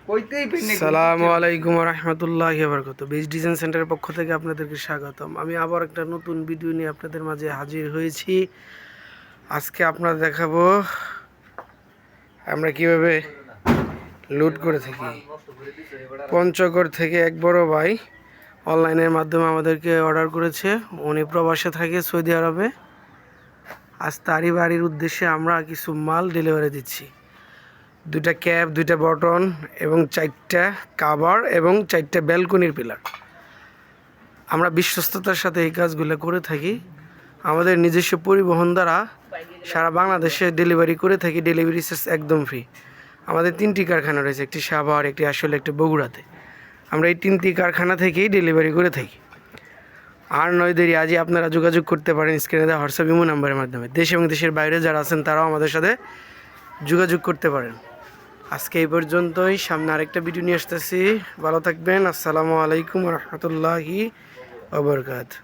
আসসালামু আলাইকুম ওয়া রাহমাতুল্লাহি ওয়া বারাকাতুহু। বেস্ট ডিজাইন সেন্টারের পক্ষ থেকে আপনাদেরকে স্বাগতম। আমি আবার একটা নতুন ভিডিও নিয়ে আপনাদের মাঝে হাজির হয়েছি। আজকে আপনাদের দেখাবো আমরা কিভাবে লুট করে থাকি। পঞ্চগড় থেকে এক বড় ভাই অনলাইনের মাধ্যমে আমাদেরকে অর্ডার করেছে। উনি প্রবাসে থাকে সৌদি আরবে। আজ তারই বাড়ির উদ্দেশ্যে আমরা কিছু মাল ডেলিভারি দিচ্ছি। দুইটা ক্যাপ, দুইটা বটন এবং 4টা কাভার এবং 4টা ব্যালকনির পিলার। আমরা বিশ্বস্ততার সাথে এই কাজগুলো করে থাকি। আমাদের নিজস্ব পরিবহন দ্বারা সারা বাংলাদেশে ডেলিভারি করে থাকি। ডেলিভারি চার্জ একদম ফ্রি। আমাদের 3টি কারখানা রয়েছে, একটি সাভার, একটি আসলে, একটি বগুড়াতে। আমরা এই 3টি কারখানা থেকেই ডেলিভারি করে থাকি। আর নয় দেরি, আজই আপনারা যোগাযোগ করতে পারেন স্ক্রিনে দেওয়া হোয়াটসঅ্যাপ ইমো নাম্বারের মাধ্যমে। দেশ এবং দেশের বাইরে যারা আছেন তারাও আমাদের সাথে যোগাযোগ করতে পারেন। আজকে এই পর্যন্তই। সামনে আরেকটা ভিডিও নিয়ে আসতেছি। ভালো থাকবেন। আসসালামু আলাইকুম ওয়া রাহমাতুল্লাহি ওয়া বারাকাতুহু।